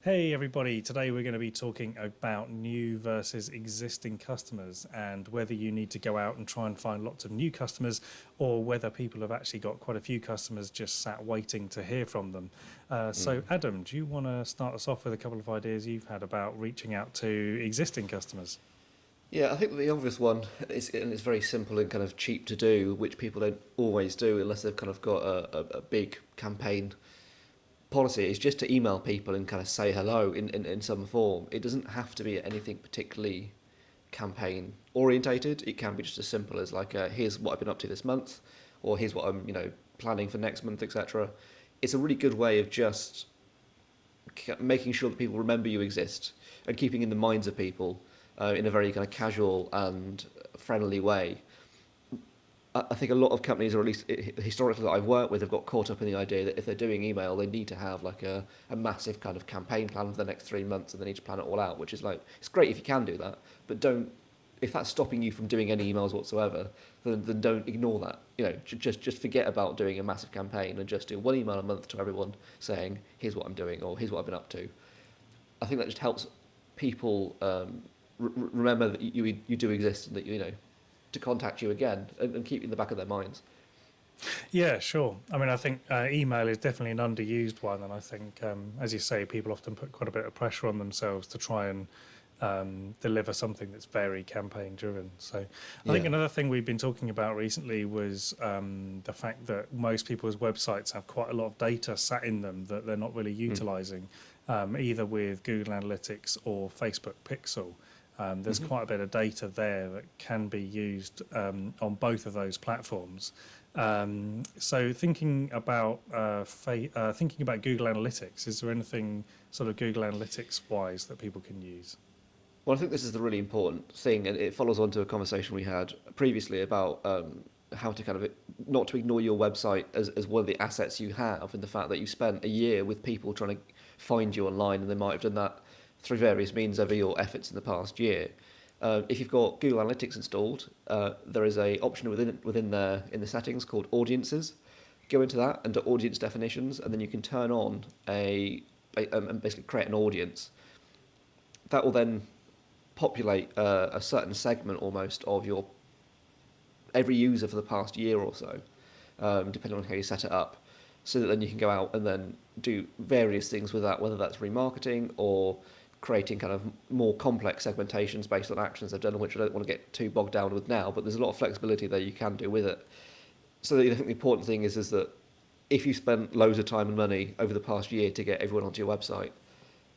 Hey everybody, today we're going to be talking about new versus existing customers and whether you need to go out and try and find lots of new customers or whether people have actually got quite a few customers just sat waiting to hear from them. So, Adam, do you want to start us off with a couple of ideas you've had about reaching out to existing customers? Yeah, I think the obvious one is, and it's very simple and kind of cheap to do, which people don't always do unless they've kind of got a big campaign policy, is just to email people and kind of say hello in some form. It doesn't have to be anything particularly campaign orientated. It can be just as simple as like, here's what I've been up to this month, or here's what I'm planning for next month, etc. It's a really good way of just making sure that people remember you exist and keeping in the minds of people in a very kind of casual and friendly way. I think a lot of companies, or at least historically that I've worked with, have got caught up in the idea that if they're doing email, they need to have like a massive kind of campaign plan for the next 3 months, and they need to plan it all out. Which is like, it's great if you can do that, but don't. If that's stopping you from doing any emails whatsoever, then don't ignore that. Just forget about doing a massive campaign and just do one email a month to everyone saying, here's what I'm doing, or here's what I've been up to. I think that just helps people remember that you do exist, and that to contact you again, and keep you in the back of their minds. Yeah, sure. I mean, I think email is definitely an underused one, and I think, as you say, people often put quite a bit of pressure on themselves to try and deliver something that's very campaign driven. So I think Yeah. another thing we've been talking about recently was the fact that most people's websites have quite a lot of data sat in them that they're not really Mm. utilizing, either with Google Analytics or Facebook Pixel. There's Mhm. quite a bit of data there that can be used on both of those platforms. So thinking about Google Analytics, is there anything sort of Google Analytics wise that people can use? Well, I think this is the really important thing, and it follows on to a conversation we had previously about how to kind of not to ignore your website as one of the assets you have, and the fact that you spent a year with people trying to find you online, and they might have done that through various means over your efforts in the past year. If you've got Google Analytics installed, there is a option within there in the settings called Audiences. Go into that under Audience Definitions, and then you can turn on and basically create an audience. That will then populate a certain segment almost of your every user for the past year or so, depending on how you set it up, so that then you can go out and then do various things with that, whether that's remarketing or creating kind of more complex segmentations based on actions they've done, which I don't want to get too bogged down with now, but there's a lot of flexibility there you can do with it. So I think the important thing is that if you spent loads of time and money over the past year to get everyone onto your website,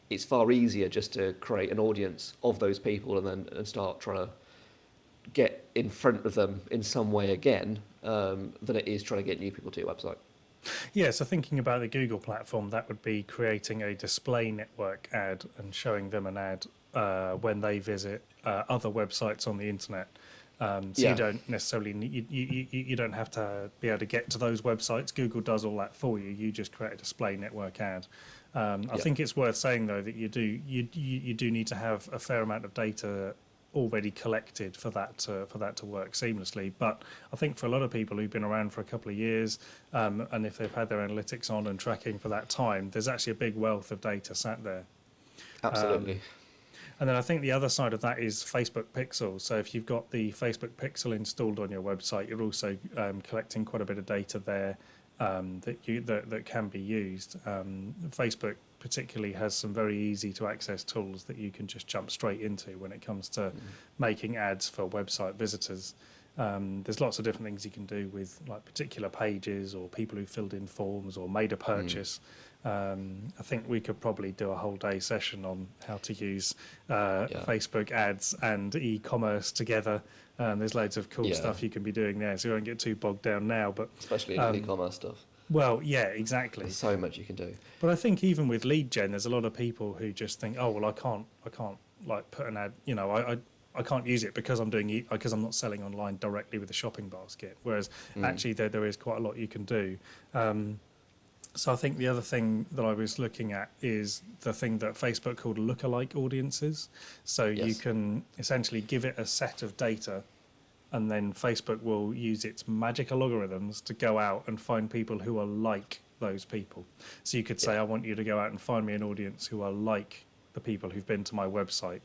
it's far easier just to create an audience of those people and start trying to get in front of them in some way again, than it is trying to get new people to your website. Yeah, so thinking about the Google platform, that would be creating a display network ad and showing them an ad when they visit other websites on the internet. So you Yeah, don't necessarily you don't have to be able to get to those websites. Google does all that for you. You just create a display network ad. I yeah, think it's worth saying though that you do need to have a fair amount of data already collected for that to work seamlessly. But I think for a lot of people who've been around for a couple of years, and if they've had their analytics on and tracking for that time, there's actually a big wealth of data sat there. absolutely. And then I think the other side of that is Facebook Pixel. So if you've got the Facebook Pixel installed on your website, you're also collecting quite a bit of data there that can be used. Facebook particularly has some very easy to access tools that you can just jump straight into when it comes to making ads for website visitors. There's lots of different things you can do with like particular pages or people who filled in forms or made a Mm. purchase. I think we could probably do a whole day session on how to use Yeah, Facebook ads and e-commerce together. There's loads of cool yeah, stuff you can be doing there, so we won't get too bogged down now. But especially in um, e-commerce stuff. well, yeah, There's exactly. so much you can do. But I think even with lead gen, there's a lot of people who just think, oh well, I can't like put an ad. I can't use it because because I'm not selling online directly with a shopping basket. Whereas Mm. actually there is quite a lot you can do. So I think the other thing that I was looking at is the thing that Facebook called lookalike audiences. So you Yes. can essentially give it a set of data, and then Facebook will use its magical algorithms to go out and find people who are like those people. So you could say, I want you to go out and find me an audience who are like the people who've been to my website,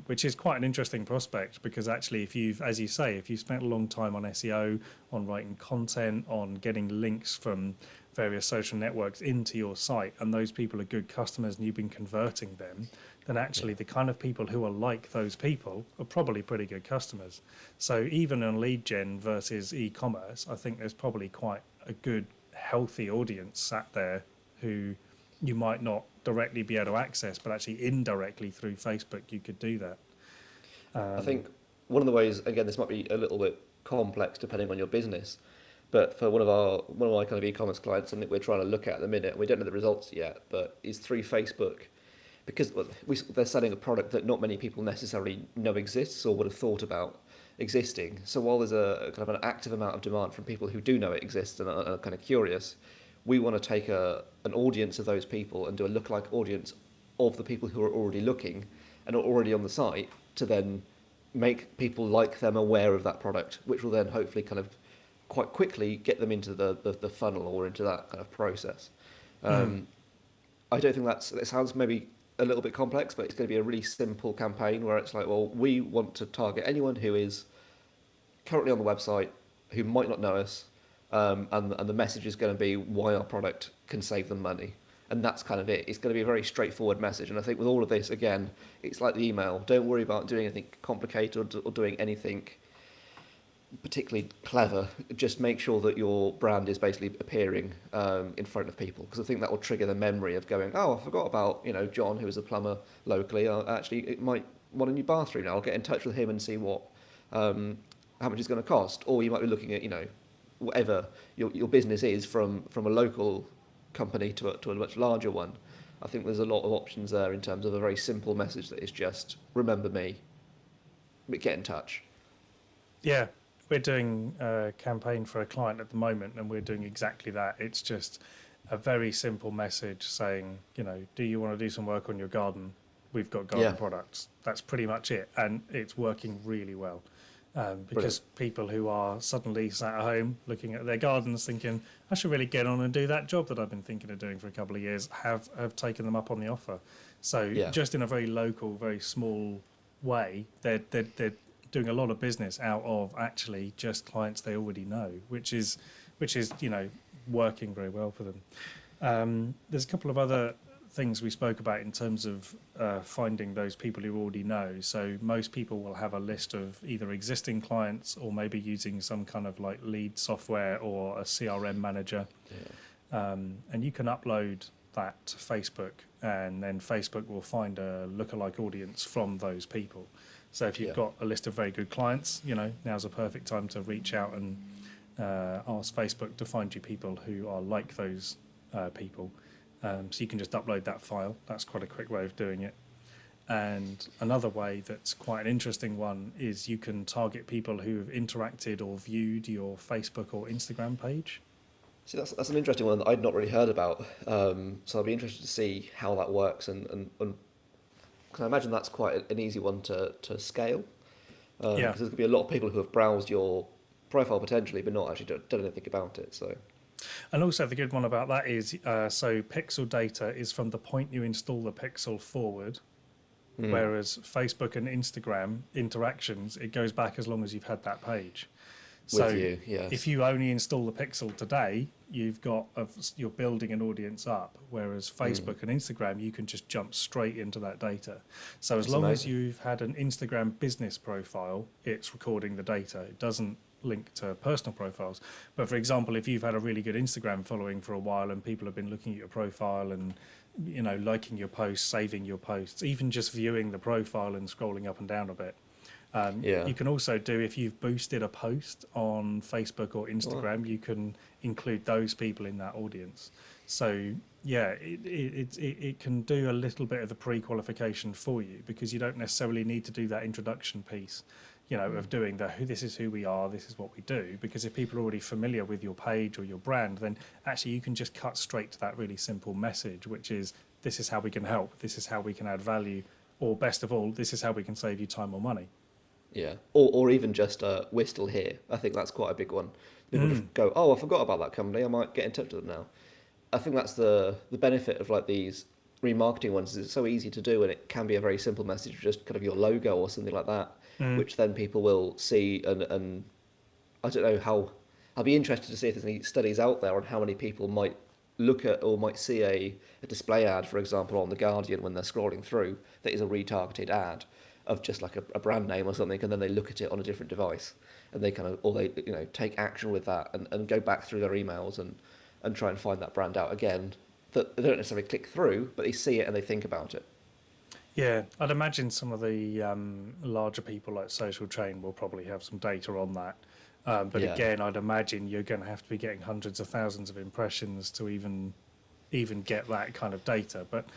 which is quite an interesting prospect, because actually, if you've, as you say, if you've spent a long time on SEO, on writing content, on getting links from various social networks into your site, and those people are good customers and you've been converting them, then actually the kind of people who are like those people are probably pretty good customers. So even on lead gen versus e-commerce, I think there's probably quite a good, healthy audience sat there who you might not directly be able to access, but actually indirectly through Facebook you could do that. I think one of the ways, again, this might be a little bit complex depending on your business, but for one of my kind of e-commerce clients, something we're trying to look at the minute, and we don't know the results yet, but is through Facebook, because they're selling a product that not many people necessarily know exists or would have thought about existing. So while there's a kind of an active amount of demand from people who do know it exists and are kind of curious, we want to take an audience of those people and do a lookalike audience of the people who are already looking and are already on the site, to then make people like them aware of that product, which will then hopefully kind of quite quickly get them into the funnel or into that kind of process. I don't think it sounds maybe a little bit complex, but it's going to be a really simple campaign where it's like, well, we want to target anyone who is currently on the website who might not know us, and the message is going to be why our product can save them money. And that's kind of it. It's going to be a very straightforward message. And I think with all of this, again, it's like the email. Don't worry about doing anything complicated or doing anything particularly clever. Just make sure that your brand is basically appearing in front of people, because I think that will trigger the memory of going, oh, I forgot about John, who is a plumber locally. Actually, it might want a new bathroom now. I'll get in touch with him and see what how much it's going to cost. Or you might be looking at whatever your business is, from a local company to a much larger one. I think there's a lot of options there in terms of a very simple message that is just remember me, but get in touch. Yeah, we're doing a campaign for a client at the moment, and we're doing exactly that. It's just a very simple message saying, do you want to do some work on your garden? We've got garden products. That's pretty much it, and it's working really well. Because people who are suddenly sat at home looking at their gardens thinking, I should really get on and do that job that I've been thinking of doing for a couple of years, have taken them up on the offer. So just in a very local, very small way, they're doing a lot of business out of actually just clients they already know, which is working very well for them. There's a couple of other things we spoke about in terms of finding those people who already know. So most people will have a list of either existing clients or maybe using some kind of like lead software or a CRM manager. And you can upload that to Facebook, and then Facebook will find a lookalike audience from those people. So if you've got a list of very good clients, now's a perfect time to reach out and ask Facebook to find you people who are like those people. So you can just upload that file. That's quite a quick way of doing it. And another way that's quite an interesting one is you can target people who have interacted or viewed your Facebook or Instagram page. See, that's an interesting one that I'd not really heard about. So I'll be interested to see how that works, and because I imagine that's quite an easy one to scale. Because there's going to be a lot of people who have browsed your profile potentially, but not actually done anything about it. So. And also the good one about that is, so pixel data is from the point you install the pixel forward, whereas Facebook and Instagram interactions, it goes back as long as you've had that page. So if you only install the pixel today, you're building an audience up, whereas Facebook and Instagram, you can just jump straight into that data. So as long as you've had an Instagram business profile, it's recording the data. It doesn't link to personal profiles. But for example, if you've had a really good Instagram following for a while and people have been looking at your profile and liking your posts, saving your posts, even just viewing the profile and scrolling up and down a bit. You can also do, if you've boosted a post on Facebook or Instagram, you can include those people in that audience. So it can do a little bit of the pre-qualification for you, because you don't necessarily need to do that introduction piece, of doing this is who we are, this is what we do. Because if people are already familiar with your page or your brand, then actually you can just cut straight to that really simple message, which is, this is how we can help, this is how we can add value, or best of all, this is how we can save you time or money. Yeah, or even just we're still here. I think that's quite a big one. People just go, oh, I forgot about that company, I might get in touch with them now. I think that's the benefit of like these remarketing ones is it's so easy to do, and it can be a very simple message, just kind of your logo or something like that, Mm. which then people will see, and I don't know how. I'll be interested to see if there's any studies out there on how many people might look at or might see a display ad, for example, on The Guardian when they're scrolling through that is a retargeted ad of just like a brand name or something, and then they look at it on a different device and they kind of, or they, take action with that and go back through their emails and try and find that brand out again. That they don't necessarily click through, but they see it and they think about it. Yeah, I'd imagine some of the larger people like Social Chain will probably have some data on that. But Yeah. again, I'd imagine you're going to have to be getting hundreds of thousands of impressions to even get that kind of data. But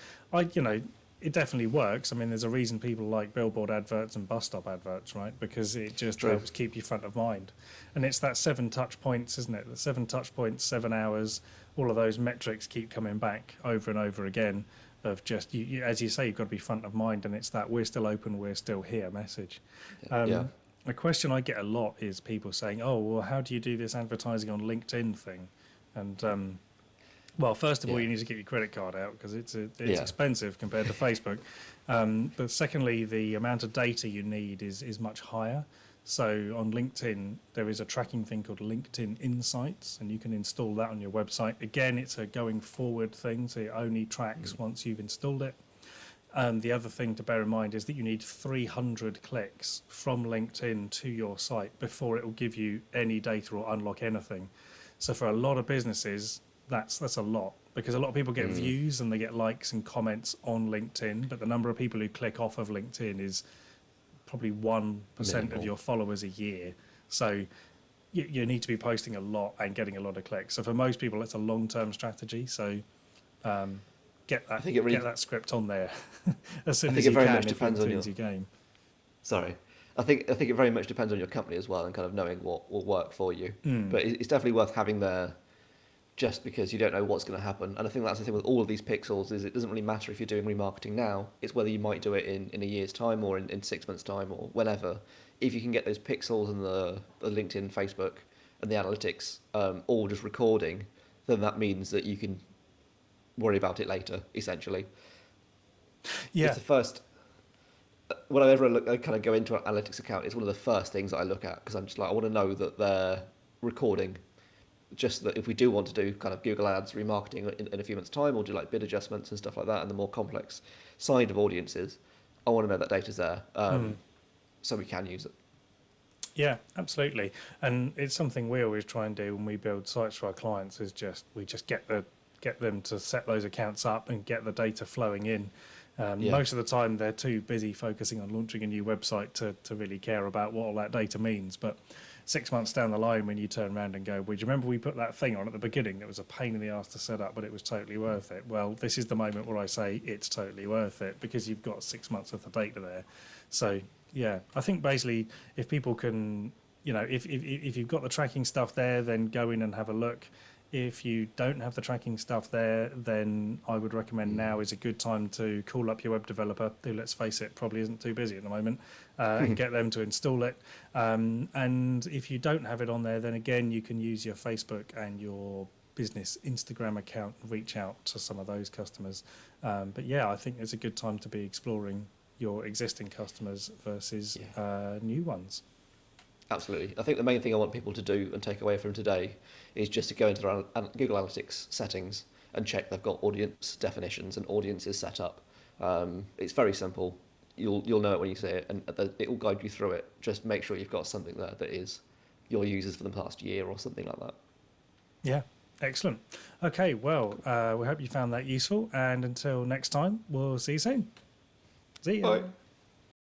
it definitely works. I mean, there's a reason people like billboard adverts and bus stop adverts, right? Because it just True. helps keep you front of mind. And it's that 7 touch points, isn't it? The 7 touch points, 7 hours, all of those metrics keep coming back over and over again of just, you, as you say, you've got to be front of mind, and it's that we're still open, we're still here message. Yeah. A question I get a lot is people saying, oh, well, how do you do this advertising on LinkedIn thing? And well, first of all, Yeah. you need to get your credit card out because it's Yeah. expensive compared to Facebook. But secondly, the amount of data you need is much higher. So on LinkedIn, there is a tracking thing called LinkedIn Insights, and you can install that on your website. Again, it's a going forward thing, so it only tracks once you've installed it. The other thing to bear in mind is that you need 300 clicks from LinkedIn to your site before it will give you any data or unlock anything. So for a lot of businesses, that's a lot, because a lot of people get views and they get likes and comments on LinkedIn, but the number of people who click off of LinkedIn is probably 1% of Minimal. your followers a year. So you need to be posting a lot and getting a lot of clicks. So for most people, it's a long-term strategy. So get that think it really- get that script on there as soon I as think it you very can much if depends on LinkedIn's your game. Sorry. I think it very much depends on your company as well, and kind of knowing what will work for you. But it's definitely worth having there, just because you don't know what's going to happen. And I think that's the thing with all of these pixels, is it doesn't really matter if you're doing remarketing now. It's whether you might do it in a year's time or in 6 months' time or whenever. If you can get those pixels and the LinkedIn, Facebook, and the analytics all just recording, then that means that you can worry about it later, essentially. Yeah, It's the first. Whenever I kind of go into an analytics account, it's one of the first things that I look at, because I'm just like, I want to know that they're recording. Just that if we do want to do kind of Google Ads remarketing in a few months' time, or do like bid adjustments and stuff like that, and the more complex side of audiences, I want to know that data's there, so we can use it. yeah, absolutely. And it's something we always try and do when we build sites for our clients, is we just get them to set those accounts up and get the data flowing in. Yeah. Most of the time, they're too busy focusing on launching a new website to really care about what all that data means. But 6 months down the line, when you turn around and go, well, do you remember we put that thing on at the beginning that was a pain in the ass to set up, but it was totally worth it? Well, this is the moment where I say it's totally worth it, because you've got 6 months worth of data there. So, yeah, I think basically if people can, if you've got the tracking stuff there, then go in and have a look. If you don't have the tracking stuff there, then I would recommend now is a good time to call up your web developer, who, let's face it, probably isn't too busy at the moment, and get them to install it. And if you don't have it on there, then again, you can use your Facebook and your business Instagram account and reach out to some of those customers. But yeah, I think it's a good time to be exploring your existing customers versus new ones. Absolutely. I think the main thing I want people to do and take away from today is just to go into their Google Analytics settings and check they've got audience definitions and audiences set up. It's very simple. You'll know it when you see it, and it will guide you through it. Just make sure you've got something there that is your users for the past year or something like that. Yeah, excellent. Okay, well, we hope you found that useful, and until next time, we'll see you soon. See ya. Bye.